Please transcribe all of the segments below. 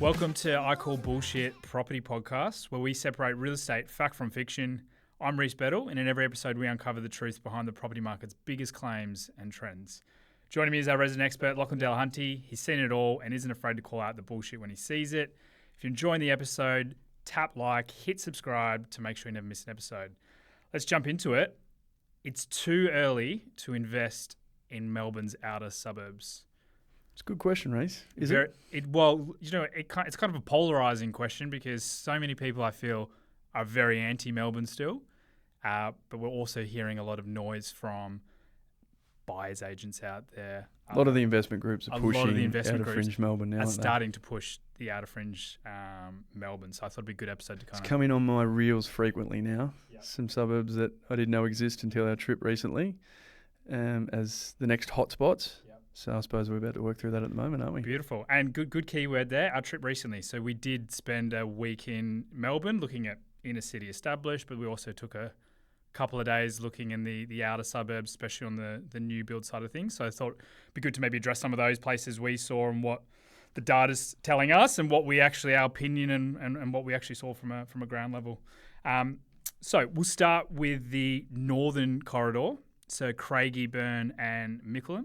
Welcome to I Call Bullshit Property Podcast, where we separate real estate fact from fiction. I'm Reece Bettle, and in every episode we uncover the truth behind the property market's biggest claims and trends. Joining me is our resident expert, Lachlan Reece. He's seen it all and isn't afraid to call out the bullshit when he sees it. If you're enjoying the episode, tap like, hit subscribe to make sure you never miss an episode. Let's jump into it. It's too early to invest in Melbourne's outer suburbs. It's a good question, Reece. It's kind of a polarising question because so many people I feel are very anti-Melbourne still, but we're also hearing a lot of noise from buyers agents out there. A lot of the investment groups are pushing outer groups fringe Melbourne now. Are starting to push the outer fringe Melbourne. So I thought it'd be a good episode to It's coming on my reels frequently now. Yep. Some suburbs that I didn't know exist until our trip recently, as the next hotspots. Yep. So I suppose we're about to work through that at the moment, aren't we? Beautiful. And good keyword there, our trip recently. So we did spend a week in Melbourne looking at inner city established, but we also took a couple of days looking in the outer suburbs, especially on the new build side of things. So I thought it'd be good to maybe address some of those places we saw and what the data's telling us and what we actually, our opinion and what we actually saw from a ground level. So we'll start with the northern corridor. So Craigieburn and Mickleham.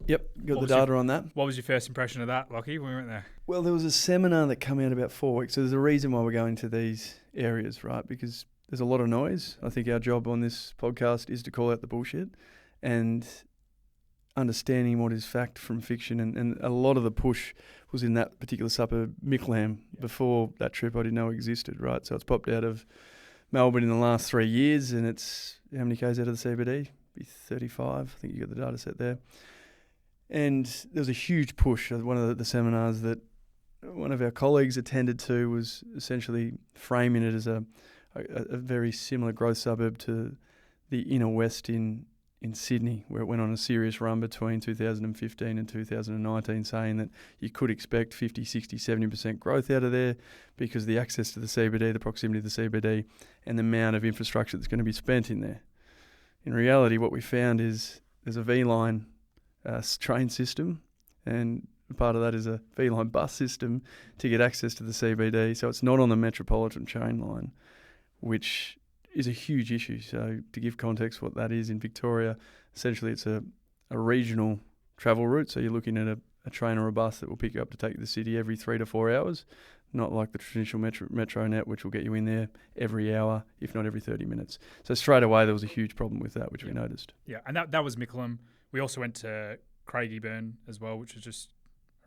Yep, got the data on that. What was your first impression of that, Lockie, when we went there? Well, there was a seminar that came out about 4 weeks. So there's a reason why we're going to these areas, right? Because there's a lot of noise. I think our job on this podcast is to call out the bullshit and understanding what is fact from fiction. And a lot of the push was in that particular suburb, Mickleham. Yep. Before that trip, I didn't know existed, right? So it's popped out of Melbourne in the last 3 years, and it's how many k's out of the CBD? Be 35. I think you got the data set there. And there was a huge push. One of the seminars that one of our colleagues attended to was essentially framing it as a very similar growth suburb to the inner west in Sydney, where it went on a serious run between 2015 and 2019, saying that you could expect 50, 60, 70% growth out of there because of the access to the CBD, the proximity to the CBD, and the amount of infrastructure that's going to be spent in there. In reality, what we found is there's a V-line train system, and part of that is a V-line bus system to get access to the CBD. So it's not on the metropolitan train line, which is a huge issue. So to give context what that is in Victoria, essentially it's a regional travel route. So you're looking at a train or a bus that will pick you up to take you to the city every 3 to 4 hours, not like the traditional metro net, which will get you in there every hour, if not every 30 minutes. So straight away there was a huge problem with that, which we noticed. Yeah, and that was Mickleham. We also went to Craigieburn as well, which is just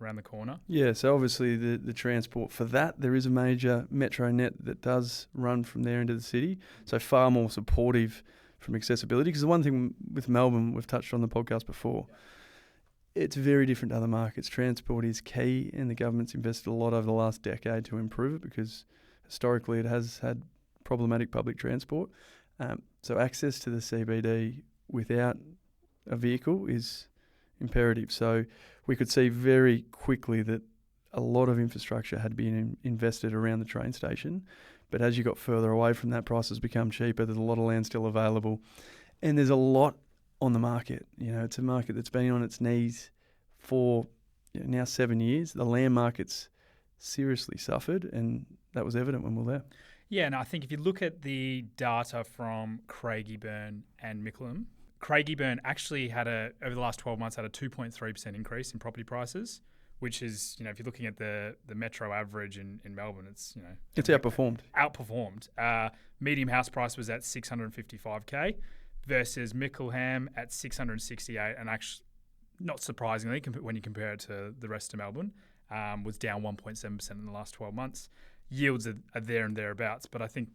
around the corner. Yeah, so obviously the transport for that, there is a major metro net that does run from there into the city, so far more supportive from accessibility. Because the one thing with Melbourne, we've touched on the podcast before, it's very different to other markets. Transport is key, and the government's invested a lot over the last decade to improve it because historically it has had problematic public transport. So access to the CBD without a vehicle is imperative. So we could see very quickly that a lot of infrastructure had been invested around the train station, but as you got further away from that, prices become cheaper. There's a lot of land still available, and there's a lot on the market. You know, it's a market that's been on its knees for now 7 years. The land market's seriously suffered, and that was evident when we were there. Yeah, and I think if you look at the data from Craigieburn and Mickleham, Craigieburn actually had over the last 12 months had a 2.3% increase in property prices, which is, if you're looking at the metro average in Melbourne, it's, it's outperformed. Medium house price was at 655K versus Mickleham at 668, and actually, not surprisingly, when you compare it to the rest of Melbourne, was down 1.7% in the last 12 months. Yields are there and thereabouts, but I think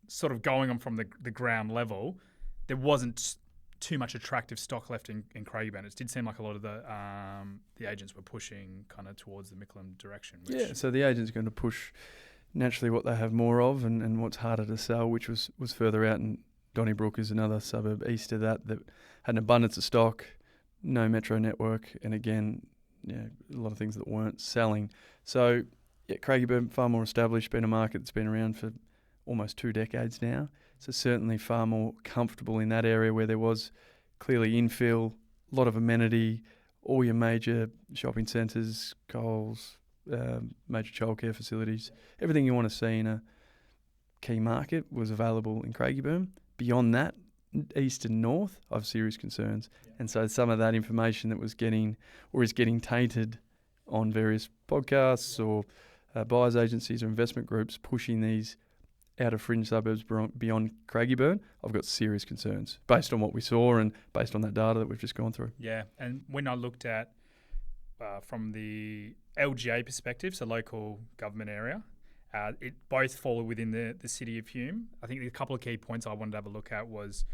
sort of going on from the ground level, there wasn't too much attractive stock left in Craigieburn. It did seem like a lot of the agents were pushing kind of towards the Mickleham direction. So the agent's going to push naturally what they have more of and what's harder to sell, which was further out. And Donnybrook is another suburb east of that had an abundance of stock, no metro network, and again, a lot of things that weren't selling. So Craigieburn, far more established, been a market that's been around for almost 2 decades now. So certainly far more comfortable in that area where there was clearly infill, a lot of amenity, all your major shopping centres, Coles, major childcare facilities, everything you want to see in a key market was available in Craigieburn. Beyond that, east and north, I have serious concerns. Yeah. And so some of that information that was getting or is getting tainted on various podcasts or buyers agencies or investment groups pushing these out of fringe suburbs beyond Craigieburn, I've got serious concerns based on what we saw and based on that data that we've just gone through. Yeah, and when I looked at from the LGA perspective, so local government area, it both fall within the city of Hume. I think a couple of key points I wanted to have a look at was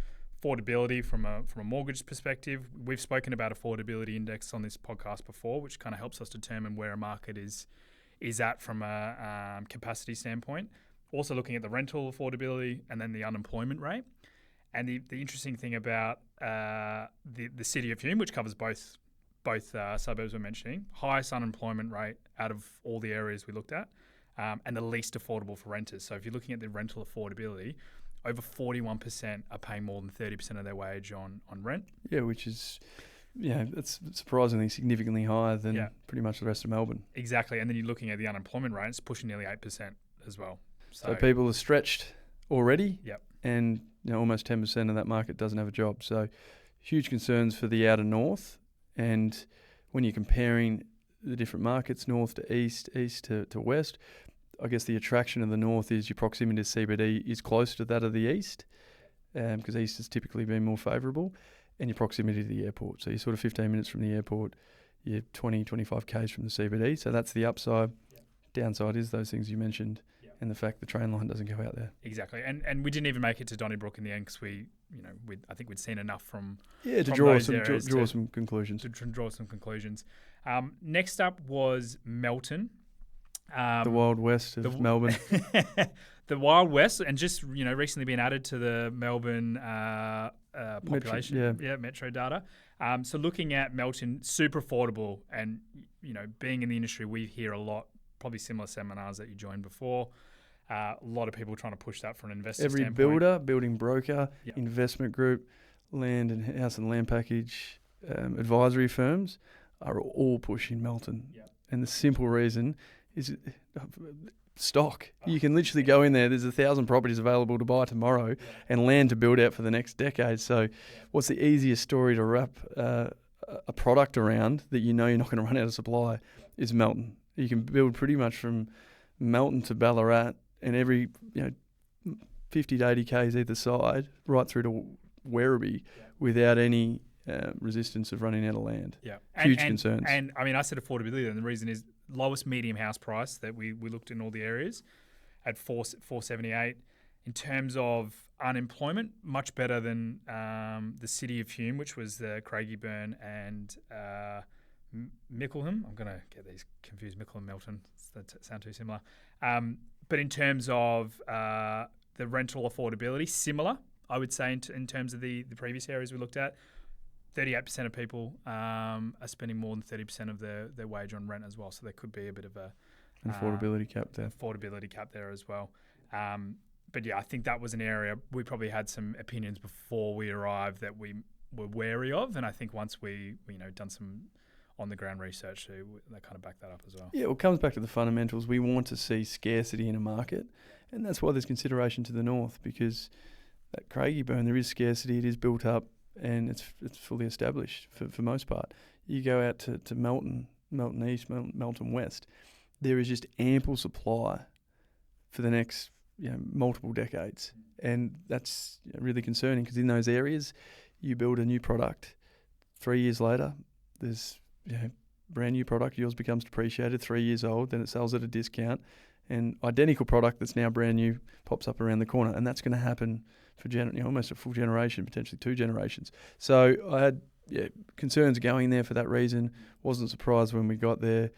affordability from a mortgage perspective. We've spoken about affordability index on this podcast before, which kind of helps us determine where a market is at from a capacity standpoint. Also looking at the rental affordability and then the unemployment rate. And the interesting thing about the city of Hume, which covers both suburbs we're mentioning, highest unemployment rate out of all the areas we looked at, and the least affordable for renters. So if you're looking at the rental affordability, over 41% are paying more than 30% of their wage on rent. Yeah, which is, that's surprisingly significantly higher than pretty much the rest of Melbourne. Exactly. And then you're looking at the unemployment rate, it's pushing nearly 8% as well. So people are stretched already. Yep. And almost 10% of that market doesn't have a job. So huge concerns for the outer north. And when you're comparing the different markets, north to east, east to west, I guess the attraction of the north is your proximity to CBD is closer to that of the east, because east has typically been more favourable, and your proximity to the airport. So you're sort of 15 minutes from the airport, you're 20, 25 Ks from the CBD. So that's the upside. Yep. Downside is those things you mentioned. And the fact the train line doesn't go out there. Exactly, and we didn't even make it to Donnybrook in the end because I think we'd seen enough from to draw some conclusions. To draw some conclusions. Next up was Melton, the Wild West of Melbourne. The Wild West, and just recently been added to the Melbourne population, metro data. So looking at Melton, super affordable, and being in the industry, we hear a lot. Probably similar seminars that you joined before. A lot of people trying to push that from an investor standpoint. Builder, building broker, investment group, land and house and land package, advisory firms are all pushing Melton. Yep. And the simple reason is stock. You can literally go in there. There's 1,000 properties available to buy tomorrow and land to build out for the next decade. So what's the easiest story to wrap a product around that you're not going to run out of supply is Melton. You can build pretty much from Melton to Ballarat and every 50 to 80 Ks either side, right through to Werribee without any resistance of running out of land. Yeah, huge concerns. And I mean, I said affordability, and the reason is lowest medium house price that we looked in all the areas at 478. In terms of unemployment, much better than the city of Hume, which was the Craigieburn and Mickleham. I'm going to get these confused. Mickleham, Melton, that sound too similar. But in terms of the rental affordability, similar, I would say, in terms of the previous areas we looked at. 38% of people are spending more than 30% of their wage on rent as well. So there could be a bit of an affordability cap there. Affordability cap there as well. But yeah, I think that was an area we probably had some opinions before we arrived that we were wary of. And I think once we done some on-the-ground research, they kind of back that up as well. Yeah, well, it comes back to the fundamentals. We want to see scarcity in a market, and that's why there's consideration to the north, because at Craigieburn there is scarcity, it is built up, and it's fully established for most part. You go out to Melton East, Melton West, there is just ample supply for the next multiple decades, and that's really concerning because in those areas you build a new product, 3 years later there's brand new product, yours becomes depreciated, 3 years old, then it sells at a discount, and identical product that's now brand new pops up around the corner, and that's going to happen for almost a full generation, potentially 2 generations. So I had concerns going there for that reason. Wasn't surprised when we got there.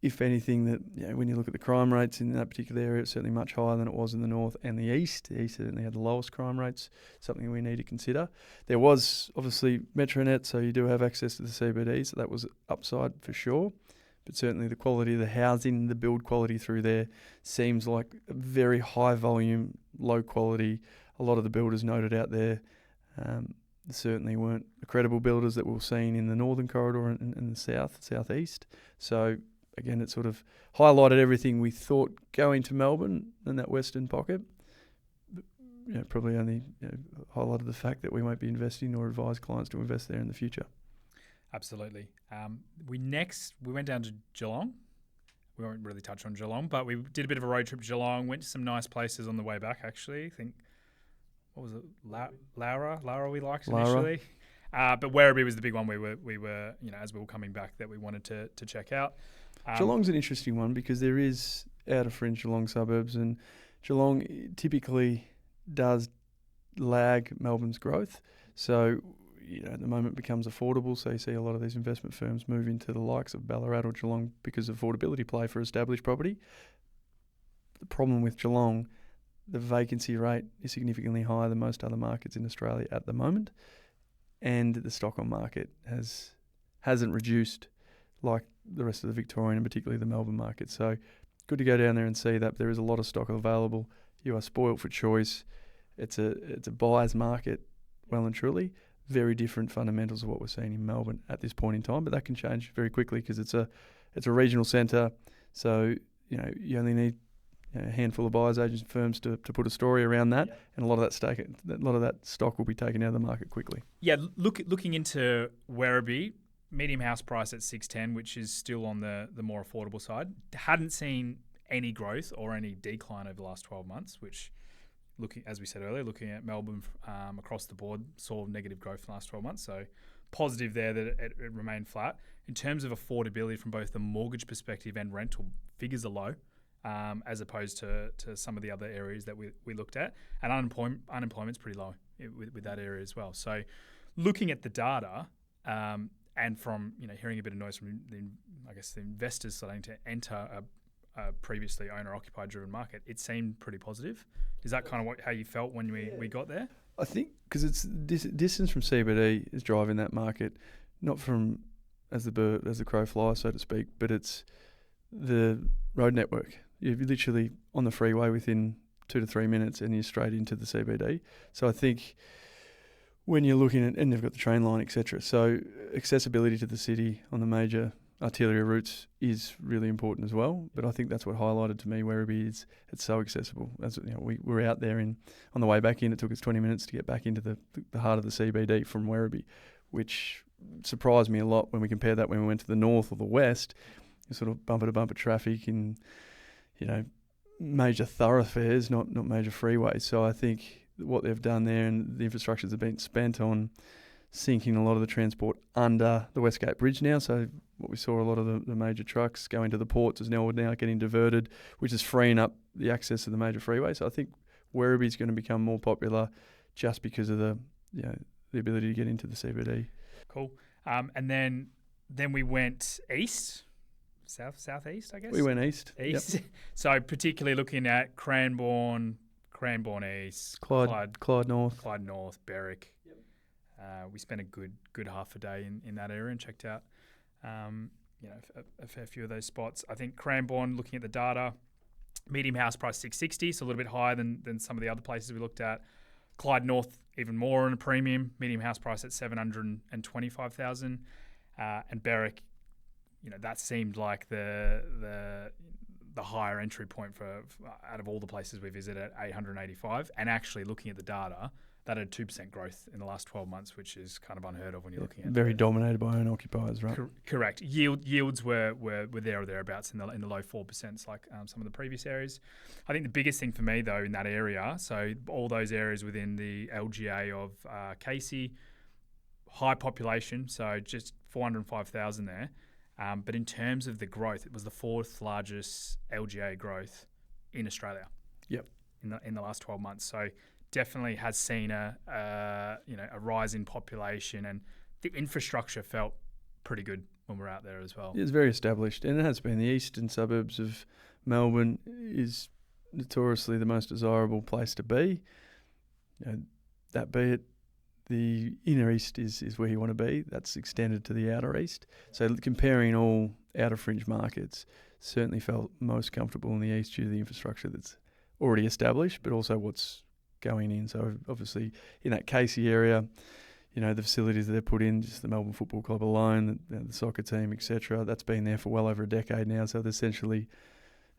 If anything, that when you look at the crime rates in that particular area, it's certainly much higher than it was in the north and the east. The east certainly had the lowest crime rates, something we need to consider. There was obviously Metronet, so you do have access to the CBD, so that was upside for sure. But certainly the quality of the housing, the build quality through there seems like a very high volume, low quality. A lot of the builders noted out there there certainly weren't the credible builders that we were seeing in the northern corridor and the southeast. So again, it sort of highlighted everything we thought going to Melbourne in that western pocket. But, probably only highlighted the fact that we won't be investing or advise clients to invest there in the future. Absolutely. We went down to Geelong. We won't really touch on Geelong, but we did a bit of a road trip to Geelong, went to some nice places on the way back, actually. I think, what was it? Lara we liked initially. But Werribee was the big one we were as we were coming back that we wanted to check out. Geelong's an interesting one because there is outer fringe Geelong suburbs, and Geelong typically does lag Melbourne's growth. So, at the moment it becomes affordable. So you see a lot of these investment firms move into the likes of Ballarat or Geelong because of affordability play for established property. The problem with Geelong, the vacancy rate is significantly higher than most other markets in Australia at the moment. And the stock on market hasn't reduced like the rest of the Victorian and particularly the Melbourne market. So good to go down there and see that there is a lot of stock available. You are spoilt for choice. It's a buyer's market, well and truly. Very different fundamentals of what we're seeing in Melbourne at this point in time, but that can change very quickly because it's a regional centre. So you only need a handful of buyers agents and firms to put a story around that, and a lot of that stock will be taken out of the market quickly. Yeah, looking into Werribee, medium house price at 610, which is still on the more affordable side. Hadn't seen any growth or any decline over the last 12 months, which, as we said earlier, looking at Melbourne across the board, saw negative growth in the last 12 months. So positive there that it remained flat. In terms of affordability from both the mortgage perspective and rental, figures are low as opposed to some of the other areas that we looked at. And unemployment's pretty low with that area as well. So looking at the data and from hearing a bit of noise from the investors starting to enter a previously owner-occupied driven market, it seemed pretty positive. Is that kind of how you felt when we got there? I think because it's distance from CBD is driving that market, not from as the crow flies, so to speak, but it's the road network. You're literally on the freeway within 2 to 3 minutes and you're straight into the CBD. So I think when you're looking at, and they've got the train line, etc. So accessibility to the city on the major arterial routes is really important as well. But I think that's what highlighted to me Werribee is it's so accessible. As we were out there on the way back in. It took us 20 minutes to get back into the heart of the CBD from Werribee, which surprised me a lot when we compare that when we went to the north or the west. Sort of bumper to bumper traffic in major thoroughfares, not major freeways. So I think what they've done there and the infrastructures have been spent on sinking a lot of the transport under the Westgate Bridge now. So what we saw a lot of the major trucks going to the ports is now getting diverted, which is freeing up the access to the major freeway. So I think Werribee is going to become more popular just because of the ability to get into the CBD. Cool. And then we went east. Southeast, I guess? We went east. Yep. So particularly looking at Cranbourne East, Clyde North, Berwick. Yep. We spent a good half a day in that area and checked out a fair few of those spots. I think Cranbourne, looking at the data, medium house price 660, so a little bit higher than some of the other places we looked at. Clyde North, even more on a premium, medium house price at 725,000. And Berwick, that seemed like the higher entry point for out of all the places we visited at 885. And actually looking at the data, that had 2% growth in the last 12 months, which is kind of unheard of when you're looking at very dominated by own occupiers, right? Correct. Yields were there or thereabouts in the low 4%, like some of the previous areas. I think the biggest thing for me though in that area, so all those areas within the LGA of Casey, high population, so just 405,000 there. But in terms of the growth, it was the fourth largest LGA growth in Australia. Yep. In the last 12 months. So definitely has seen a rise in population, and the infrastructure felt pretty good when we're out there as well. It's very established, and it has been. The eastern suburbs of Melbourne is notoriously the most desirable place to be. That be it, the inner east is where you want to be. That's extended to the outer east. So comparing all outer fringe markets, certainly felt most comfortable in the east due to the infrastructure that's already established, but also what's going in. So obviously in that Casey area, the facilities that they've put in, just the Melbourne Football Club alone, the soccer team, etc. That's been there for well over a decade now. So they've essentially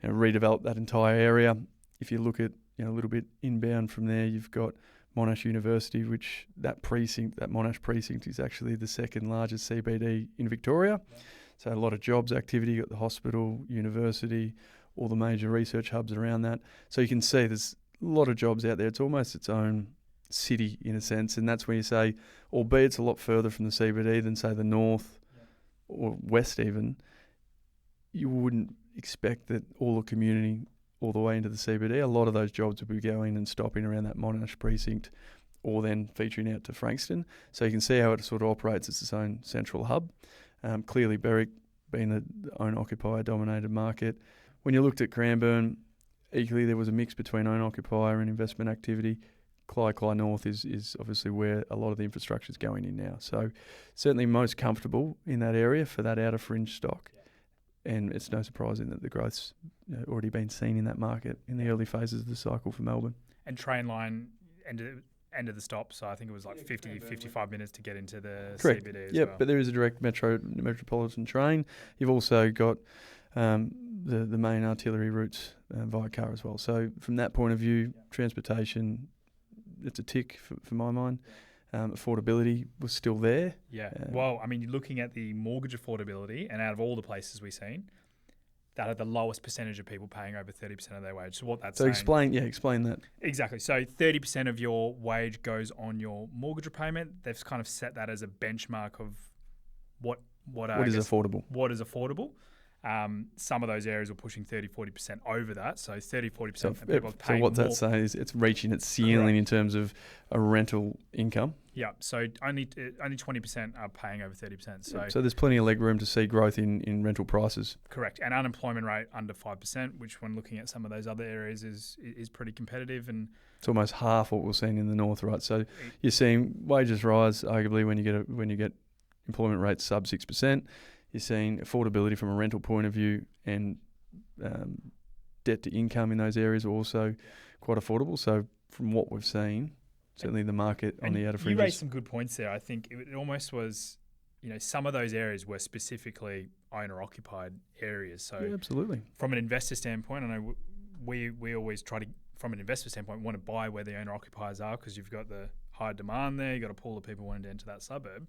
redeveloped that entire area. If you look at a little bit inbound from there, you've got Monash University, which that Monash precinct is actually the second largest CBD in Victoria. Yeah. So a lot of jobs activity. You've got the hospital, university, all the major research hubs around that. So you can see there's a lot of jobs out there. It's almost its own city in a sense, and that's where you say, albeit it's a lot further from the CBD than say the north or west even, you wouldn't expect that all the community all the way into the CBD, a lot of those jobs would be going and stopping around that Monash precinct or then featuring out to Frankston. So you can see how it sort of operates as its own central hub. Clearly Berwick being an owner-occupier dominated market. When you looked at Cranbourne, equally there was a mix between owner-occupier and investment activity. Clyde North is obviously where a lot of the infrastructure is going in now. So certainly most comfortable in that area for that outer fringe stock. And it's no surprising that the growth's already been seen in that market in the early phases of the cycle for Melbourne. And train line end of the stop, so I think it was like 55 minutes to get into the Correct. CBD as well. well. But there is a direct metropolitan train. You've also got the main artillery routes via car as well. So from that point of view, transportation, it's a tick for my mind. Affordability was still there. Yeah. Well, I mean, you're looking at the mortgage affordability, and out of all the places we've seen, that had the lowest percentage of people paying over 30% of their wage. So what that's saying... explain that. Exactly. So 30% of your wage goes on your mortgage repayment. They've kind of set that as a benchmark of what is affordable. What is affordable. Some of those areas were pushing 30-40% over that. So 30-40% of people are paying more. So what that's saying is it's reaching its ceiling in terms of a rental income. Yeah. So only 20% are paying over 30%. So there's plenty of leg room to see growth in rental prices. Correct. And unemployment rate under 5%, which when looking at some of those other areas is pretty competitive. And it's almost half what we're seeing in the north, right? So you're seeing wages rise arguably when you get employment rates sub 6%. You're seeing affordability from a rental point of view, and debt to income in those areas are also quite affordable. So from what we've seen, certainly the market on the outer fringes. You raised some good points there. I think it almost was, some of those areas were specifically owner-occupied areas. So yeah, absolutely. From an investor standpoint, I know we always try to, from an investor standpoint, want to buy where the owner-occupiers are because you've got the high demand there. You've got a pool of people wanting to enter that suburb.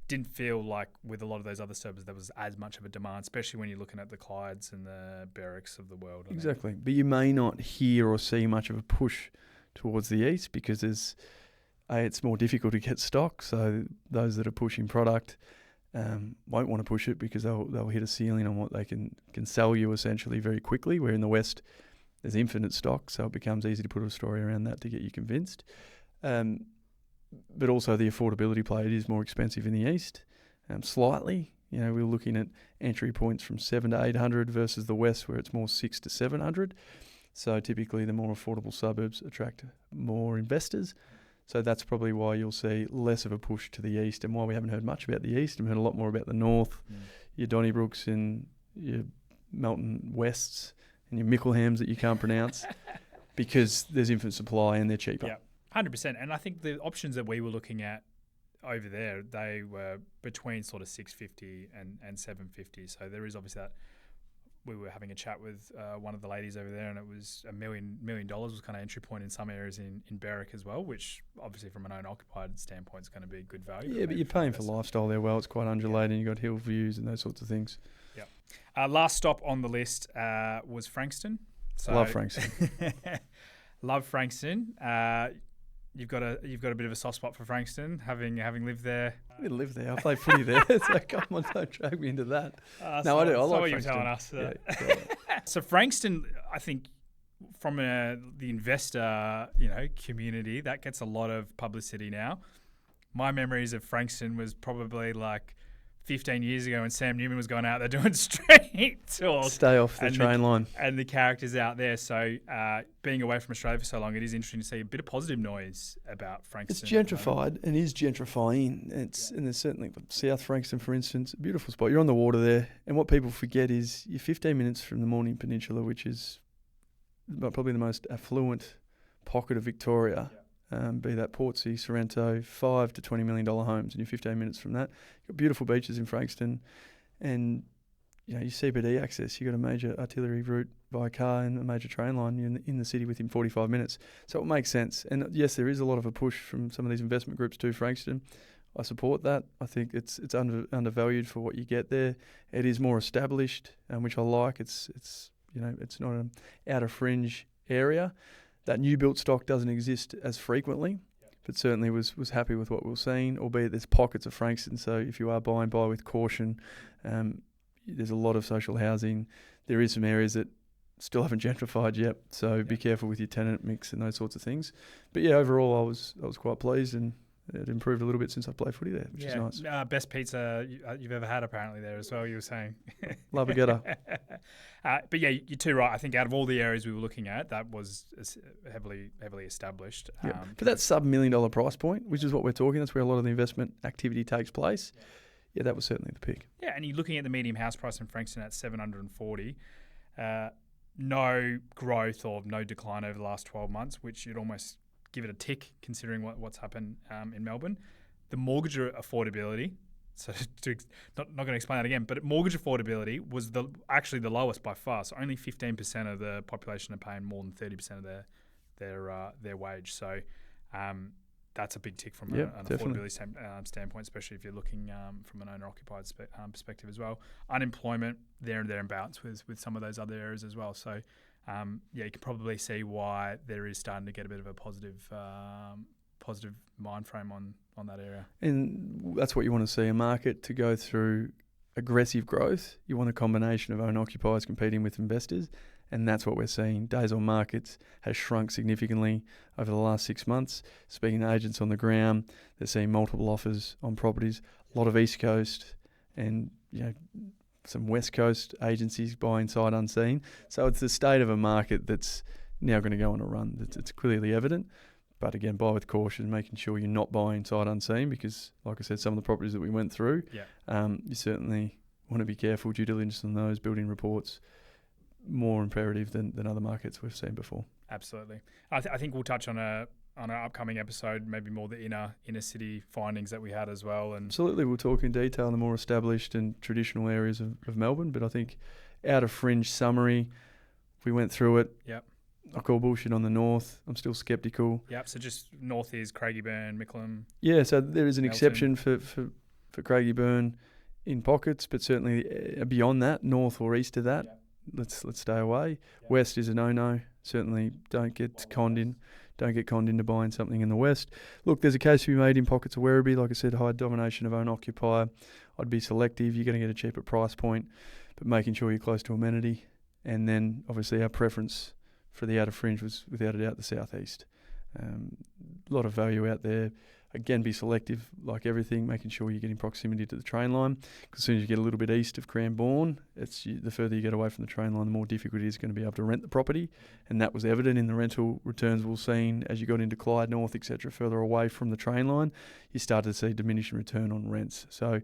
Didn't feel like with a lot of those other suburbs there was as much of a demand, especially when you're looking at the Clydes and the Berwicks of the world. Exactly. But you may not hear or see much of a push towards the east because it's more difficult to get stock. So those that are pushing product won't want to push it because they'll hit a ceiling on what they can sell you essentially very quickly, where in the west there's infinite stock, so it becomes easy to put a story around that to get you convinced. But also the affordability play, it is more expensive in the east, slightly. We're looking at entry points from 700 to 800 versus the west where it's more 600 to 700. So typically the more affordable suburbs attract more investors. So that's probably why you'll see less of a push to the east and why we haven't heard much about the east. We've heard a lot more about the north, your Donnybrooks and your Melton Wests and your Micklehams that you can't pronounce because there's infinite supply and they're cheaper. Yeah. 100%. And I think the options that we were looking at over there, they were between sort of 650 and 750. So there is obviously that. We were having a chat with one of the ladies over there, and it was $1 million was kind of entry point in some areas in Berwick as well, which obviously from an owner-occupied standpoint is going to be good value. Yeah, but you're paying for lifestyle there. Well, it's quite undulating. You've got hill views and those sorts of things. Yeah. Last stop on the list was Frankston. So Love Frankston. Love Frankston. You've got a bit of a soft spot for Frankston, having lived there. I didn't live there. I play footy there. So come on, don't drag me into that. No, I do. I like what Frankston. You're telling us. Yeah, so Frankston, I think, from the investor community, that gets a lot of publicity now. My memories of Frankston was probably like 15 years ago when Sam Newman was going out there doing street tours. Stay off the train line. And the characters out there. So being away from Australia for so long, it is interesting to see a bit of positive noise about Frankston. It's gentrified and is gentrifying. And there's certainly South Frankston, for instance, a beautiful spot. You're on the water there. And what people forget is you're 15 minutes from the Morning Peninsula, which is probably the most affluent pocket of Victoria. be that Portsea, Sorrento, $5 to $20 million homes, and you're 15 minutes from that. You've got beautiful beaches in Frankston, and your CBD access. You've got a major artillery route by car and a major train line. You're in the city within 45 minutes. So it makes sense. And yes, there is a lot of a push from some of these investment groups to Frankston. I support that. I think it's undervalued for what you get there. It is more established, which I like. It's not an outer fringe area. That new built stock doesn't exist as frequently, but certainly was happy with what we've seen, albeit there's pockets of Frankston. So if you are buying, buy with caution. There's a lot of social housing. There is some areas that still haven't gentrified yet, so be careful with your tenant mix and those sorts of things. But yeah, overall I was quite pleased, and it improved a little bit since I played footy there, which is nice. Best pizza you've ever had apparently there as well, you were saying. Love a getter. But yeah, you're too right. I think out of all the areas we were looking at, that was heavily established. But that sub $1 million price point, which is what we're talking, that's where a lot of the investment activity takes place. Yeah, that was certainly the pick. Yeah, and you're looking at the medium house price in Frankston at $740. No growth or no decline over the last 12 months, which you'd almost give it a tick considering what's happened in Melbourne. The mortgage affordability, so not going to explain that again, but mortgage affordability was actually the lowest by far. So only 15% of the population are paying more than 30% of their wage. So that's a big tick from an affordability standpoint, especially if you're looking from an owner-occupied perspective as well. Unemployment, there and thereabouts with some of those other areas as well. So, you can probably see why there is starting to get a bit of a positive mind frame on that area. And that's what you want to see, a market to go through aggressive growth. You want a combination of owner-occupiers competing with investors. And that's what we're seeing. Days on markets has shrunk significantly over the last 6 months. Speaking to agents on the ground, they're seeing multiple offers on properties. A lot of East Coast and some West Coast agencies buying sight unseen. So it's the state of a market that's now going to go on a run. It's clearly evident. But again, buy with caution, making sure you're not buying sight unseen, because, like I said, some of the properties that we went through, you certainly want to be careful. Due diligence on those, building reports, more imperative than other markets we've seen before. Absolutely. I think we'll touch on an upcoming episode, maybe more the inner city findings that we had as well. And absolutely, we'll talk in detail in the more established and traditional areas of Melbourne. But I think out of fringe summary, we went through it. Yep. I call bullshit on the north. I'm still sceptical. Yep. So just north is Craigieburn, Mickleham. Yeah. So there is an Melton. exception for Craigieburn in pockets, but certainly beyond that, north or east of that. Yep. Let's stay away. Yep. West is a no-no. Certainly don't get conned into buying something in the west. Look, there's a case to be made in pockets of Werribee. Like I said, high domination of owner-occupier. I'd be selective. You're going to get a cheaper price point, but making sure you're close to amenity. And then, obviously, our preference for the outer fringe was, without a doubt, the southeast. A lot of value out there. Again, be selective, like everything, making sure you're getting proximity to the train line. Because as soon as you get a little bit east of Cranbourne, the further you get away from the train line, the more difficult it is going to be able to rent the property. And that was evident in the rental returns we've seen as you got into Clyde North, etc., further away from the train line. You started to see diminishing return on rents. So,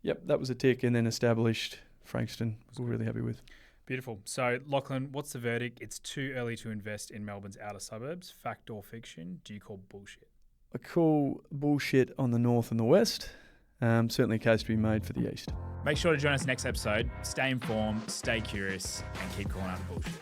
yep, that was a tick. And then established Frankston, we're really happy with. Beautiful. So, Lachlan, what's the verdict? It's too early to invest in Melbourne's outer suburbs. Fact or fiction? Do you call bullshit? I call bullshit on the north and the west. Certainly a case to be made for the east. Make sure to join us next episode. Stay informed, stay curious, and keep calling out the bullshit.